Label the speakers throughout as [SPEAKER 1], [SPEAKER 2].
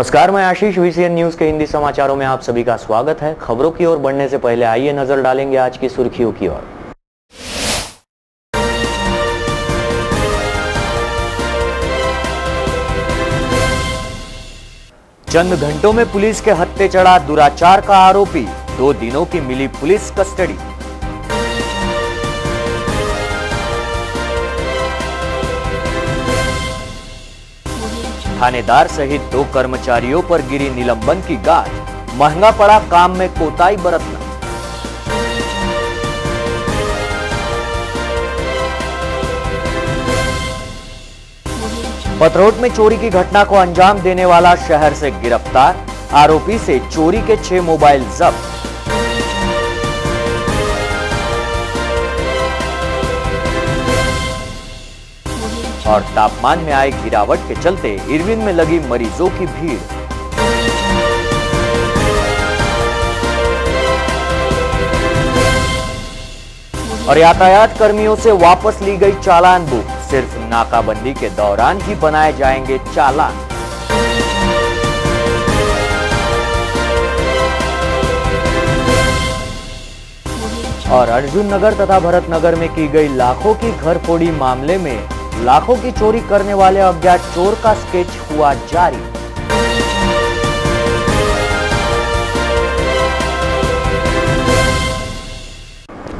[SPEAKER 1] नमस्कार, मैं आशीष। VCN news के हिंदी समाचारों में आप सभी का स्वागत है। खबरों की ओर बढ़ने से पहले आइए नजर डालेंगे आज की सुर्खियों की ओर। चंद घंटों में पुलिस के हत्थे चढ़ा दुराचार का आरोपी, 2 दिनों की मिली पुलिस कस्टडी। थानेदार सहित 2 कर्मचारियों पर गिरी निलंबन की गाज, महंगा पड़ा काम में कोताही बरतना। पथरोट में चोरी की घटना को अंजाम देने वाला शहर से गिरफ्तार, आरोपी से चोरी के 6 मोबाइल जब्त। और तापमान में आई गिरावट के चलते इरविन में लगी मरीजों की भीड़। और यातायात कर्मियों से वापस ली गई चालान बुक, सिर्फ नाकाबंदी के दौरान ही बनाए जाएंगे चालान। और अर्जुन नगर तथा भरत नगर में की गई लाखों की घर फोड़ी मामले में लाखों की चोरी करने वाले अज्ञात चोर का स्केच हुआ जारी।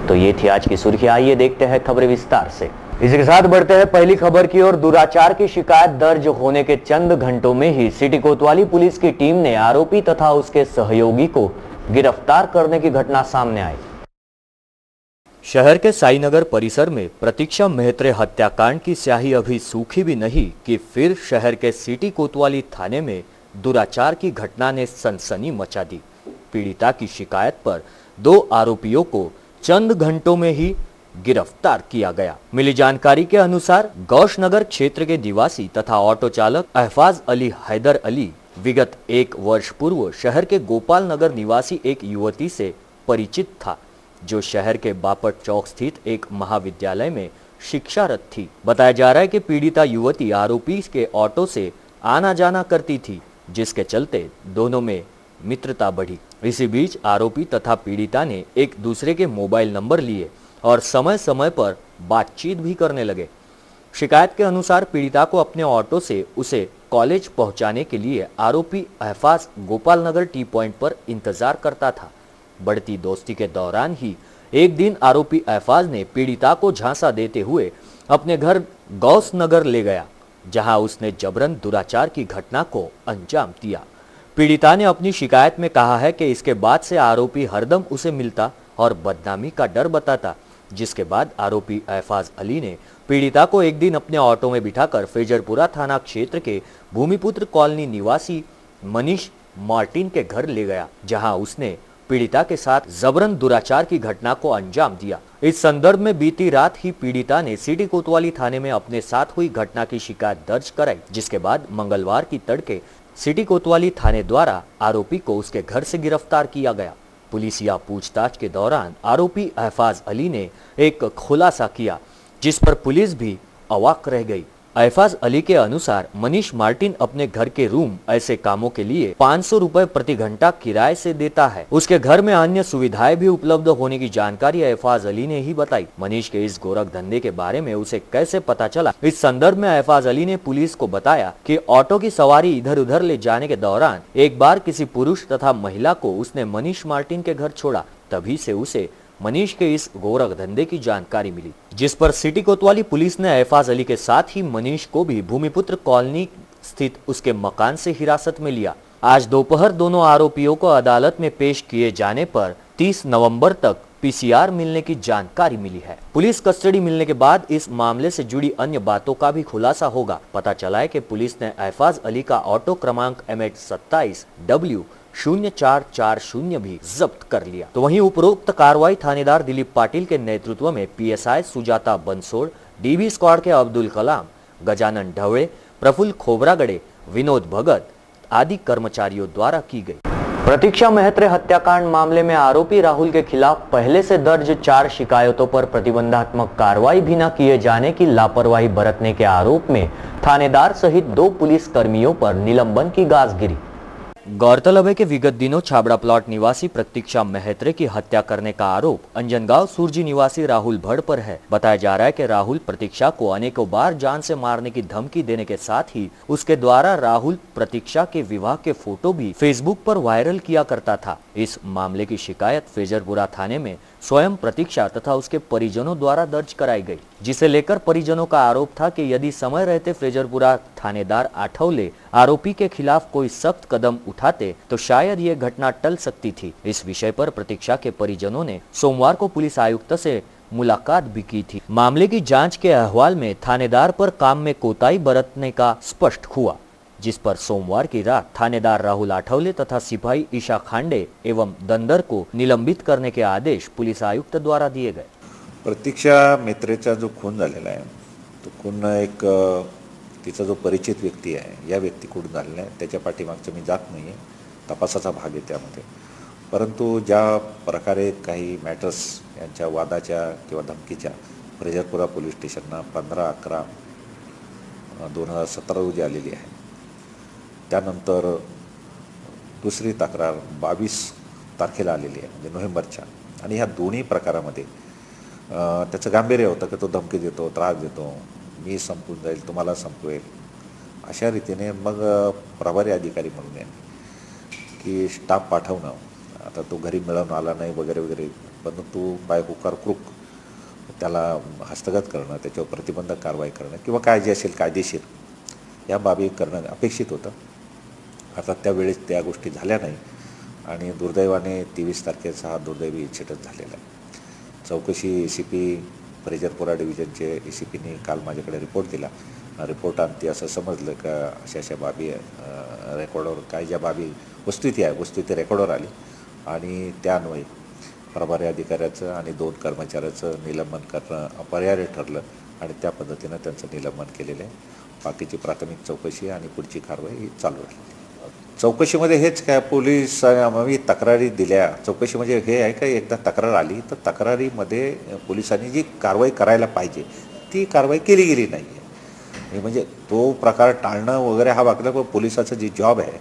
[SPEAKER 1] तो ये थी आज की सुर्खियां। आइए देखते हैं खबरें विस्तार से। इसी के साथ बढ़ते हैं पहली खबर की ओर। दुराचार की शिकायत दर्ज होने के चंद घंटों में ही सिटी कोतवाली पुलिस की टीम ने आरोपी तथा उसके सहयोगी को गिरफ्तार करने की घटना सामने आई। शहर के साईनगर परिसर में प्रतीक्षा मेहत्रे हत्याकांड की स्याही अभी सूखी भी नहीं कि फिर शहर के सिटी कोतवाली थाने में दुराचार की घटना ने सनसनी मचा दी। पीड़िता की शिकायत पर 2 आरोपियों को चंद घंटों में ही गिरफ्तार किया गया। मिली जानकारी के अनुसार गौशनगर क्षेत्र के निवासी तथा ऑटो चालक अहफाज अली हैदर अली विगत 1 वर्ष पूर्व शहर के गोपाल नगर निवासी एक युवती से परिचित था, जो शहर के बापट चौक स्थित एक महाविद्यालय में शिक्षारत थी। बताया जा रहा है कि पीड़िता युवती आरोपी के ऑटो से आना जाना करती थी, जिसके चलते दोनों में मित्रता बढ़ी। इसी बीच आरोपी तथा पीड़िता ने एक दूसरे के मोबाइल नंबर लिए और समय समय पर बातचीत भी करने लगे। शिकायत के अनुसार पीड़िता को अपने ऑटो से उसे कॉलेज पहुंचाने के लिए आरोपी अहफाज गोपाल नगर टी पॉइंट पर इंतजार करता था। बढ़ती दोस्ती के दौरान ही एक दिन आरोपी अहफाज ने पीड़िता को झांसा देते हुए अपने घर गौस नगर ले गया, जहां उसने जबरन दुराचार की घटना को अंजाम दिया। पीड़िता ने अपनी शिकायत में कहा है कि इसके बाद से आरोपी हरदम उसे मिलता और बदनामी का डर बताता, जिसके बाद आरोपी अहफाज अली ने पीड़िता को एक दिन अपने ऑटो में बिठाकर फेजरपुरा थाना क्षेत्र के भूमिपुत्र कॉलोनी निवासी मनीष मार्टिन के घर ले गया, जहां उसने पीड़िता के साथ जबरन दुराचार की घटना को अंजाम दिया। इस संदर्भ में बीती रात ही पीड़िता ने सिटी कोतवाली थाने में अपने साथ हुई घटना की शिकायत दर्ज कराई, जिसके बाद मंगलवार की तड़के सिटी कोतवाली थाने द्वारा आरोपी को उसके घर से गिरफ्तार किया गया। पुलिसिया पूछताछ के दौरान आरोपी अहफाज अली ने एक खुलासा किया, जिस पर पुलिस भी अवाक रह गई। अहफाज अली के अनुसार मनीष मार्टिन अपने घर के रूम ऐसे कामों के लिए 500 रुपए प्रति घंटा किराए से देता है। उसके घर में अन्य सुविधाएं भी उपलब्ध होने की जानकारी अहफाज अली ने ही बताई। मनीष के इस गोरख धंधे के बारे में उसे कैसे पता चला, इस संदर्भ में अहफाज अली ने पुलिस को बताया कि ऑटो की सवारी इधर उधर ले जाने के दौरान एक बार किसी पुरुष तथा महिला को उसने मनीष मार्टिन के घर छोड़ा, तभी से उसे मनीष के इस गोरख धंधे की जानकारी मिली, जिस पर सिटी कोतवाली पुलिस ने अहफाज अली के साथ ही मनीष को भी भूमिपुत्र कॉलोनी स्थित उसके मकान से हिरासत में लिया। आज दोपहर दोनों आरोपियों को अदालत में पेश किए जाने पर 30 नवंबर तक पीसीआर मिलने की जानकारी मिली है। पुलिस कस्टडी मिलने के बाद इस मामले से जुड़ी अन्य बातों का भी खुलासा होगा। पता चला है कि पुलिस ने अहफाज अली का ऑटो क्रमांक MH27W0440 भी जब्त कर लिया। तो वहीं उपरोक्त कार्रवाई थानेदार दिलीप पाटिल के नेतृत्व में PSI Sujata Bansod, dB squad के अब्दुल कलाम, गजानन ढवळे, प्रफुल्ल खोबरागड़े, विनोद भगत आदि कर्मचारियों द्वारा की गई। प्रतीक्षा मेहत्रे हत्याकांड मामले में आरोपी राहुल के खिलाफ पहले से दर्ज 4 शिकायतों पर प्रतिबंधात्मक कार्रवाई भी न किए जाने की लापरवाही बरतने के आरोप में थानेदार सहित 2 पुलिस कर्मियों पर निलंबन की गाज गिरी। गौरतलब है कि विगत दिनों छाबड़ा प्लॉट निवासी प्रतीक्षा मेहत्रे की हत्या करने का आरोप अंजनगांव सुरजी निवासी राहुल भड़ पर है। बताया जा रहा है कि राहुल प्रतीक्षा को अनेकों बार जान से मारने की धमकी देने के साथ ही उसके द्वारा राहुल प्रतीक्षा के विवाह के फोटो भी फेसबुक पर वायरल किया करता था। इस मामले की शिकायत फेजरपुरा थाने में स्वयं प्रतीक्षा तथा उसके परिजनों द्वारा दर्ज कराई गई, जिसे लेकर परिजनों का आरोप था कि यदि समय रहते फेजरपुरा थानेदार आठवले आरोपी के खिलाफ कोई सख्त कदम उठाते तो शायद ये घटना टल सकती थी। इस विषय पर प्रतीक्षा के परिजनों ने सोमवार को पुलिस आयुक्त से मुलाकात भी की थी। मामले की जांच के अहवाल में थानेदार पर काम में कोताही बरतने का स्पष्ट हुआ, जिस पर सोमवार की रात थानेदार राहुल आठवले तथा सिपाही ईशा खांडे एवं दंदर को निलंबित करने के आदेश पुलिस आयुक्त द्वारा दिए गए।
[SPEAKER 2] प्रतीक्षा मेत्रेचा जो खून झालेला आहे तो खून एक तिचा जो परिचित व्यक्ती आहे या व्यक्तीकडून झालेला आहे। त्याच्या पाठीमागचं मी जात नाही आहे, तपासाचा भाग आहे त्यामध्ये। परंतु ज्या प्रकारे काही मॅटर्स यांच्या वादाच्या किंवा धमकीच्या फेजरपुरा पोलीस स्टेशनना 15/11/2017 रोजी आलेली आहे, त्यानंतर दुसरी तक्रार 22 तारखेला आलेली आहे म्हणजे नोव्हेंबरच्या। आणि ह्या दोन्ही प्रकारामध्ये त्याचं गांभीर्य होतं की तो धमकी देतो, त्रास देतो, मी संपून जाईल, तुम्हाला संपवेल, अशा रीतीने मग प्रभारी अधिकारी म्हणून आहे की स्टाफ पाठवणं, आता तो घरी मिळून आला नाही वगैरे वगैरे, परंतु बाय हुकार क्रूक त्याला हस्तगत करणं, त्याच्यावर प्रतिबंधक कारवाई करणं किंवा काय जे असेल कायदेशीर या बाबी करणं अपेक्षित होतं। आता त्यावेळेस त्या गोष्टी झाल्या नाही आणि दुर्दैवाने 23 तारखेचा हा दुर्दैवी इन्सिडेंट झालेला आहे। चौकशी ACP फेजरपुरा डिव्हिजनचे ACPने काल माझ्याकडे रिपोर्ट दिला। रिपोर्टांती असं समजलं का अशा बाबी रेकॉर्डवर काय ज्या बाबी वस्तुस्थिती रेकॉर्डवर आली आणि त्यान्वये प्रभारी अधिकाऱ्याचं आणि 2 कर्मचाऱ्याचं निलंबन करणं अपरिहार्य ठरलं आणि त्या पद्धतीनं त्यांचं निलंबन केलेलं आहे। बाकीची प्राथमिक चौकशी आणि पुढची कारवाई ही चालू आहे। चौकशीमध्ये हेच काय पोलीस आम्ही तक्रारी दिल्या, चौकशी म्हणजे हे आहे का एकदा तक्रार आली तर तक्रारीमध्ये पोलिसांनी जी कारवाई करायला पाहिजे ती कारवाई केली गेली नाही आहे। म्हणजे तो प्रकार टाळणं वगैरे हा बाकीला पोलिसाचा जी जॉब आहे,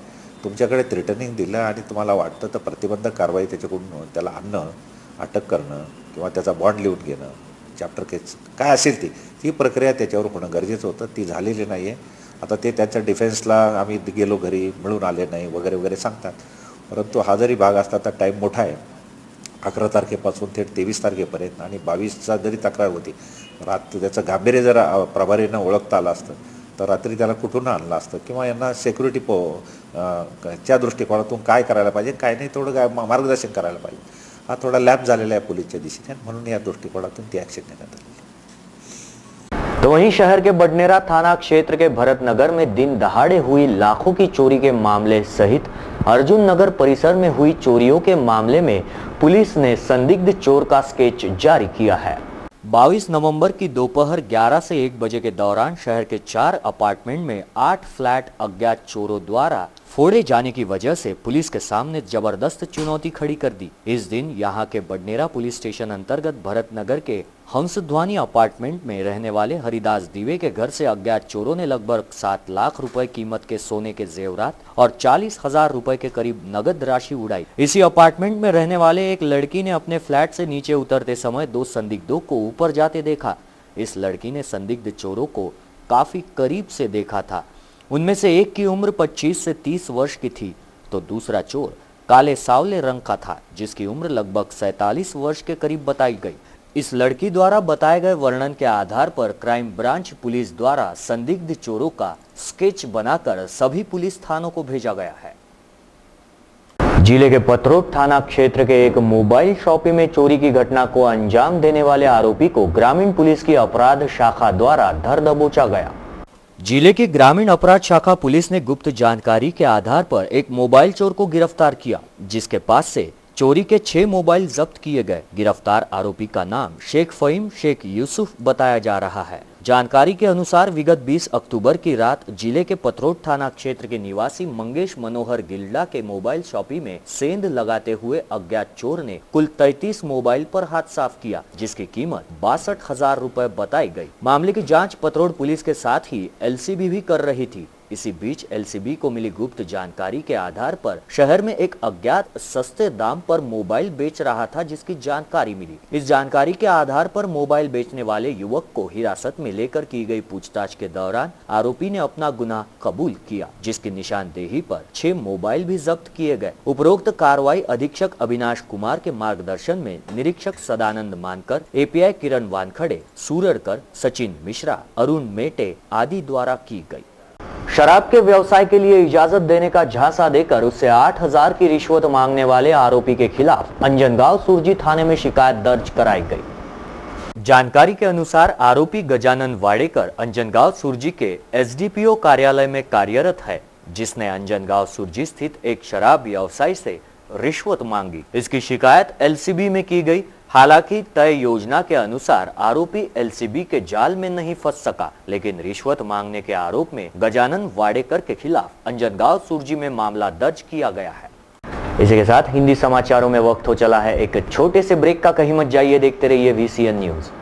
[SPEAKER 2] तुमच्याकडे थ्रेटनिंग दिलं आणि तुम्हाला वाटतं तर प्रतिबंधक कारवाई त्याच्याकडून त्याला आणणं, अटक करणं किंवा त्याचा बॉन्ड लिहून घेणं, चॅप्टर केस काय असेल ती प्रक्रिया त्याच्यावर होणं गरजेचं होतं, ती झालेली नाही आहे। आता ते त्याच्या डिफेन्सला आम्ही गेलो, घरी मिळून आले नाही वगैरे वगैरे सांगतात, परंतु हा जरी भाग असता तर टाईम मोठा आहे, 11 तारखेपासून थेट 23 तारखेपर्यंत आणि 22चा जरी तक्रार होती, रात्री त्याचं गांभीर्य जर प्रभारीनं ओळखता आलं असतं तर रात्री त्याला कुठून आणलं असतं किंवा यांना सिक्युरिटी च्या दृष्टिकोनातून काय करायला पाहिजे काय नाही थोडं मार्गदर्शन करायला पाहिजे। हा थोडा लॅप झालेला आहे पोलीसच्या दिशेने, म्हणून या दृष्टिकोनातून ती ॲक्शन घेण्यात आली।
[SPEAKER 1] तो वहीं शहर के बडनेरा थाना क्षेत्र के भरतनगर में दिन दहाड़े हुई लाखों की चोरी के मामले सहित अर्जुन नगर परिसर में हुई चोरियों के मामले में पुलिस ने संदिग्ध चोर का स्केच जारी किया है। 22 नवंबर की दोपहर 11 से 1 बजे के दौरान शहर के 4 अपार्टमेंट में 8 फ्लैट अज्ञात चोरों द्वारा फोड़े जाने की वजह से पुलिस के सामने जबरदस्त चुनौती खड़ी कर दी। इस दिन यहां के बडनेरा पुलिस स्टेशन अंतर्गत भरतनगर के हंसध्वनि अपार्टमेंट में रहने वाले हरिदास दिवे के घर से अज्ञात चोरों ने लगभग 7 लाख रुपए कीमत के सोने के जेवरात और 40,000 रुपए के करीब नगद राशि उड़ाई। इसी अपार्टमेंट में रहने वाले एक लड़की ने अपने फ्लैट से नीचे उतरते समय 2 संदिग्धों को ऊपर जाते देखा। इस लड़की ने संदिग्ध चोरों को काफी करीब से देखा था। उनमें से एक की उम्र 25 से 30 वर्ष की थी, तो दूसरा चोर काले सावले रंग का था, जिसकी उम्र लगभग 47 वर्ष के करीब बताई गई। इस लड़की द्वारा बताए गए वर्णन के आधार पर क्राइम ब्रांच पुलिस द्वारा संदिग्ध चोरों का स्केच बनाकर सभी पुलिस थानों को भेजा गया है। जिले के पथरोट थाना क्षेत्र के एक मोबाइल शॉपी में चोरी की घटना को अंजाम देने वाले आरोपी को ग्रामीण पुलिस की अपराध शाखा द्वारा धर दबोचा गया। जिले की ग्रामीण अपराध शाखा पुलिस ने गुप्त जानकारी के आधार पर एक मोबाइल चोर को गिरफ्तार किया, जिसके पास से चोरी के 6 मोबाइल जब्त किए गए। गिरफ्तार आरोपी का नाम शेख फहीम शेख यूसुफ बताया जा रहा है। जानकारी के अनुसार विगत 20 अक्टूबर की रात जिले के पथरोट थाना क्षेत्र के निवासी मंगेश मनोहर गिल्डा के मोबाइल शॉपी में सेंध लगाते हुए अज्ञात चोर ने कुल 33 मोबाइल पर हाथ साफ किया, जिसकी कीमत 62,000 रुपए बताई गई। मामले की जांच पथरोट पुलिस के साथ ही LCB भी कर रही थी। इसी बीच एलसीबी को मिली गुप्त जानकारी के आधार पर शहर में एक अज्ञात सस्ते दाम पर मोबाइल बेच रहा था, जिसकी जानकारी मिली। इस जानकारी के आधार पर मोबाइल बेचने वाले युवक को हिरासत में लेकर की गई पूछताछ के दौरान आरोपी ने अपना गुनाह कबूल किया, जिसकी निशानदेही पर 6 मोबाइल भी जब्त किए गए। उपरोक्त कार्रवाई अधीक्षक अविनाश कुमार के मार्गदर्शन में निरीक्षक सदानंद मानकर, एपीआई किरण वानखड़े, सूरड़कर, सचिन मिश्रा, अरुण मेटे आदि द्वारा की गई। शराब के व्यवसाय के लिए इजाजत देने का झांसा देकर उससे 8,000 की रिश्वत मांगने वाले आरोपी के खिलाफ अंजनगांव सुरजी थाने में शिकायत दर्ज कराई गई। जानकारी के अनुसार आरोपी गजानन वाडेकर अंजनगांव सुरजी के एसडीपीओ कार्यालय में कार्यरत है, जिसने अंजनगांव सुरजी स्थित एक शराब व्यवसायी से रिश्वत मांगी। इसकी शिकायत एलसीबी में की गई। हालांकि तय योजना के अनुसार आरोपी एलसीबी के जाल में नहीं फंस सका, लेकिन रिश्वत मांगने के आरोप में गजानन वाडेकर के खिलाफ अंजनगांव सुरजी में मामला दर्ज किया गया है। इसी के साथ हिंदी समाचारों में वक्त हो चला है एक छोटे से ब्रेक का। कहीं मत जाइए, देखते रहिए VCN न्यूज।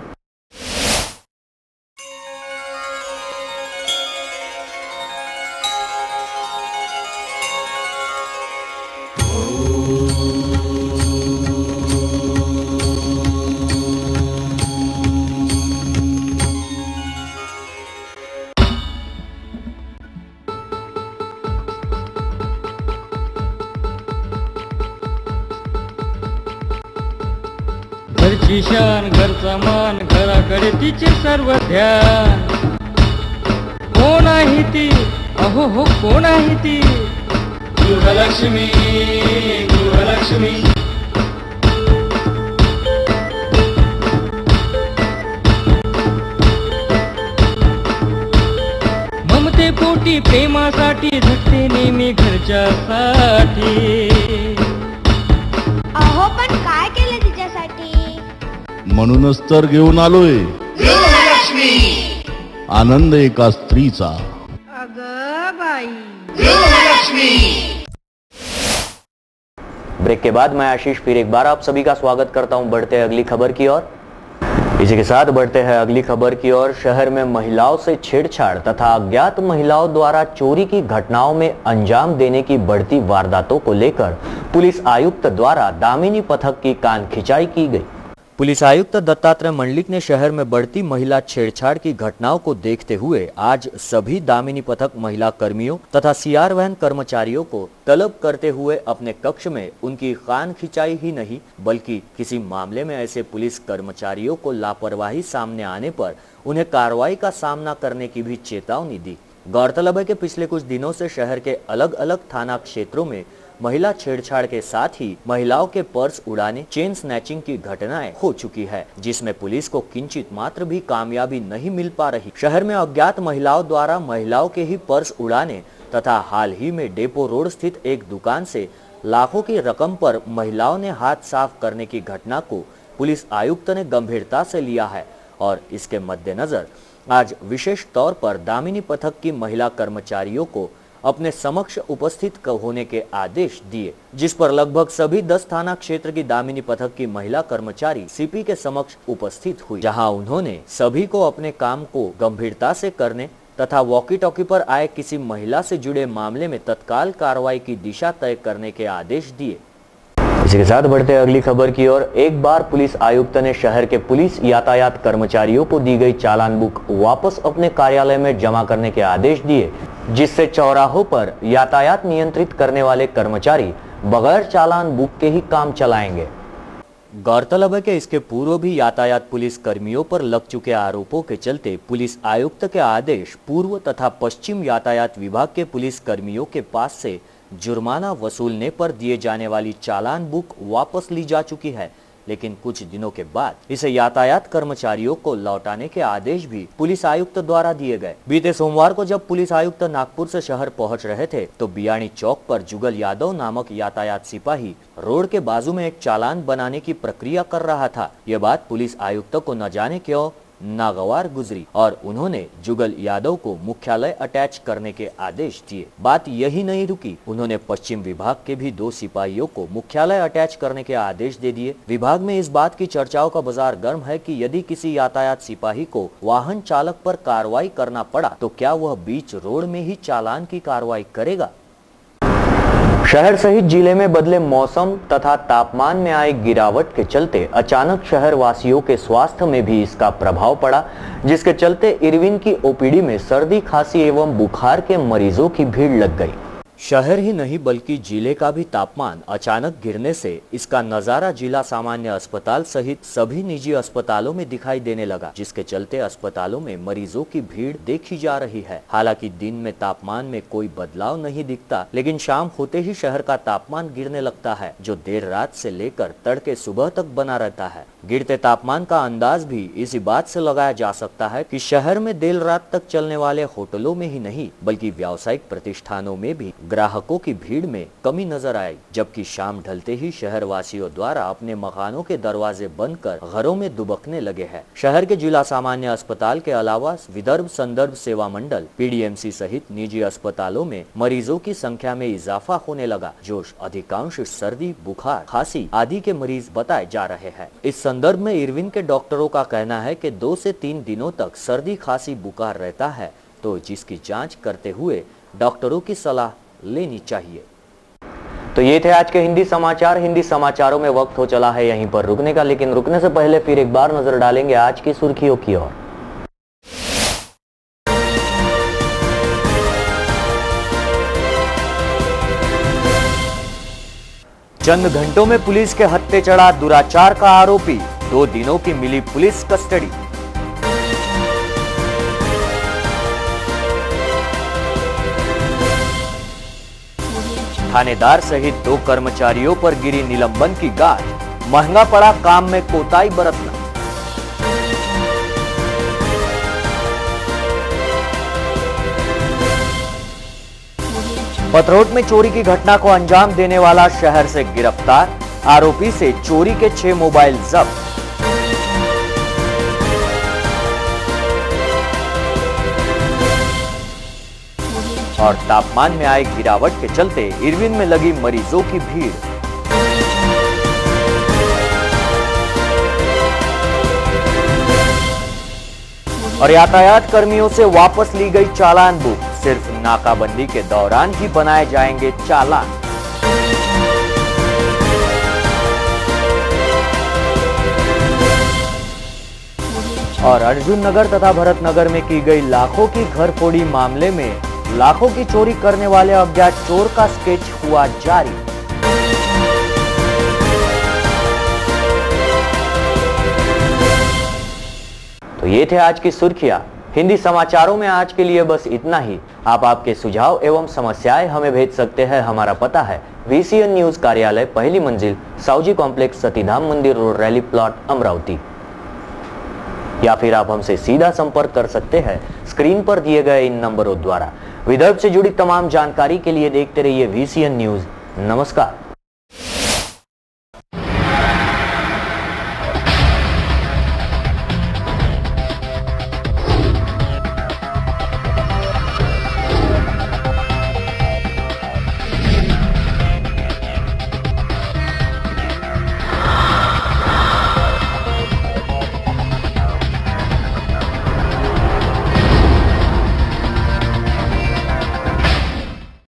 [SPEAKER 3] घरची शान, घरचा मान, घराकडे तिचे सर्व ध्यान। कोण आहे ती, अहो हो कोण आहे ती, गृहलक्ष्मी, गृहलक्ष्मी। ममते पोटी प्रेमासाठी झटते नेहमी घरच्यासाठी।
[SPEAKER 4] अहो पण काय केलं तिच्यासाठी?
[SPEAKER 5] म्हणूनच तर घेऊन आलोय गृहलक्ष्मी, आनंद एका स्त्रीचा।
[SPEAKER 4] अगं बाई,
[SPEAKER 5] गृहलक्ष्मी।
[SPEAKER 1] ब्रेक के बाद मैं आशीष फिर एक बार आप सभी का स्वागत करता हूं। बढ़ते हैं अगली खबर की ओर। इसी के साथ बढ़ते हैं अगली खबर की ओर। शहर में महिलाओं से छेड़छाड़ तथा अज्ञात महिलाओं द्वारा चोरी की घटनाओं में अंजाम देने की बढ़ती वारदातों को लेकर पुलिस आयुक्त द्वारा दामिनी पथक की कान खिंचाई की गई। पुलिस आयुक्त दत्तात्रेय मंडलिक ने शहर में बढ़ती महिला छेड़छाड़ की घटनाओं को देखते हुए आज सभी दामिनी पथक महिला कर्मियों तथा सीआर वैन कर्मचारियों को तलब करते हुए अपने कक्ष में उनकी कान खिंचाई ही नहीं, बल्कि किसी मामले में ऐसे पुलिस कर्मचारियों को लापरवाही सामने आने पर उन्हें कार्रवाई का सामना करने की भी चेतावनी दी। गौरतलब है कि पिछले कुछ दिनों से शहर के अलग अलग थाना क्षेत्रों में महिला छेड़छाड़ के साथ ही महिलाओं के पर्स उड़ाने, चेन स्नैचिंग की घटनाएं हो चुकी है, जिसमें पुलिस को किंचित मात्र भी कामयाबी नहीं मिल पा रही। शहर में अज्ञात महिलाओं द्वारा महिलाओं के ही पर्स उड़ाने तथा हाल ही में डेपो रोड स्थित एक दुकान से लाखों की रकम पर महिलाओं ने हाथ साफ करने की घटना को पुलिस आयुक्त ने गंभीरता से लिया है और इसके मद्देनजर आज विशेष तौर पर दामिनी पथक की महिला कर्मचारियों को अपने समक्ष उपस्थित होने के आदेश दिए, जिस पर लगभग सभी 10 थाना क्षेत्र की दामिनी पथक की महिला कर्मचारी सीपी के समक्ष उपस्थित हुई, जहां उन्होंने सभी को अपने काम को गंभीरता से करने तथा वॉकी टॉकी पर आए किसी महिला से जुड़े मामले में तत्काल कार्रवाई की दिशा तय करने के आदेश दिए। इसी के साथ बढ़ते हैं अगली खबर की ओर। एक बार पुलिस आयुक्त ने शहर के पुलिस यातायात कर्मचारियों को दी गई चालान बुक वापस अपने कार्यालय में जमा करने के आदेश दिए, जिससे चौराहों पर यातायात नियंत्रित करने वाले कर्मचारी बगैर चालान बुक के ही काम चलाएंगे। गौरतलब है कि इसके पूर्व भी यातायात पुलिस कर्मियों पर लग चुके आरोपों के चलते पुलिस आयुक्त के आदेश पूर्व तथा पश्चिम यातायात विभाग के पुलिस कर्मियों के पास से जुर्माना वसूलने पर दिए जाने वाली चालान बुक वापस ली जा चुकी है, लेकिन कुछ दिनों के बाद इसे यातायात कर्मचारियों को लौटाने के आदेश भी पुलिस आयुक्त द्वारा दिए गए। बीते सोमवार को जब पुलिस आयुक्त नागपुर से शहर पहुंच रहे थे तो बियाणी चौक पर जुगल यादव नामक यातायात सिपाही रोड के बाजू में एक चालान बनाने की प्रक्रिया कर रहा था। ये बात पुलिस आयुक्त को न जाने क्यों नागवार गुजरी और उन्होंने जुगल यादव को मुख्यालय अटैच करने के आदेश दिए। बात यही नहीं रुकी, उन्होंने पश्चिम विभाग के भी 2 सिपाहियों को मुख्यालय अटैच करने के आदेश दे दिए। विभाग में इस बात की चर्चाओं का बाजार गर्म है कि यदि किसी यातायात सिपाही को वाहन चालक पर कार्रवाई करना पड़ा तो क्या वह बीच रोड में ही चालान की कार्रवाई करेगा। शहर सहित जिले में बदले मौसम तथा तापमान में आई गिरावट के चलते अचानक शहर वासियों के स्वास्थ्य में भी इसका प्रभाव पड़ा, जिसके चलते इरविन की ओपीडी में सर्दी, खांसी एवं बुखार के मरीजों की भीड़ लग गई। शहर ही नहीं बल्कि जिले का भी तापमान अचानक गिरने से इसका नजारा जिला सामान्य अस्पताल सहित सभी निजी अस्पतालों में दिखाई देने लगा, जिसके चलते अस्पतालों में मरीजों की भीड़ देखी जा रही है। हालांकि दिन में तापमान में कोई बदलाव नहीं दिखता, लेकिन शाम होते ही शहर का तापमान गिरने लगता है, जो देर रात से लेकर तड़के सुबह तक बना रहता है। गिरते तापमान का अंदाज भी इसी बात से लगाया जा सकता है कि शहर में देर रात तक चलने वाले होटलों में ही नहीं बल्कि व्यावसायिक प्रतिष्ठानों में भी ग्राहकों की भीड़ में कमी नजर आई, जबकि शाम ढलते ही शहर वासियों द्वारा अपने मकानों के दरवाजे बंद कर घरों में दुबकने लगे हैं। शहर के जिला सामान्य अस्पताल के अलावा विदर्भ संदर्भ सेवा मंडल, पीडीएमसी सहित निजी अस्पतालों में मरीजों की संख्या में इजाफा होने लगा, जो अधिकांश सर्दी, बुखार, खांसी आदि के मरीज बताए जा रहे हैं। इस संदर्भ में इरविन के डॉक्टरों का कहना है कि 2 से 3 दिनों तक सर्दी, खांसी, बुखार रहता है, तो जिसकी जांच करते हुए डॉक्टरों की सलाह लेनी चाहिए। तो ये थे आज के हिंदी समाचार। हिंदी समाचारों में वक्त हो चला है यहीं पर रुकने का, लेकिन रुकने से पहले फिर एक बार नजर डालेंगे आज की सुर्खियों की ओर। चंद घंटों में पुलिस के हत्थे चढ़ा दुराचार का आरोपी, 2 दिनों की मिली पुलिस कस्टडी। थानेदार सहित 2 कर्मचारियों पर गिरी निलंबन की गाज, महंगा पड़ा काम में कोताही बरतना। पथरोट में चोरी की घटना को अंजाम देने वाला शहर से गिरफ्तार, आरोपी से चोरी के 6 मोबाइल जब्त। और तापमान में आए गिरावट के चलते इरविन में लगी मरीजों की भीड़। और यातायात कर्मियों से वापस ली गई चालान बुक, सिर्फ नाकाबंदी के दौरान ही बनाए जाएंगे चालान। और अर्जुन नगर तथा भरत नगर में की गई लाखों की घर फोड़ी मामले में लाखों की चोरी करने वाले अज्ञात चोर का स्केच हुआ जारी। तो ये थे आज की सुर्खियां। हिंदी समाचारों में आज के लिए बस इतना ही। आप आपके सुझाव एवं समस्याएं हमें भेज सकते हैं। हमारा पता है VCN न्यूज कार्यालय, 1ली मंजिल, साउजी कॉम्प्लेक्स, सतीधाम मंदिर रोड, रैली प्लॉट, अमरावती। या फिर आप हमसे सीधा संपर्क कर सकते हैं स्क्रीन पर दिए गए इन नंबरों द्वारा। विदर्भ से जुड़ी तमाम जानकारी के लिए देखते रहिए VCN न्यूज। नमस्कार।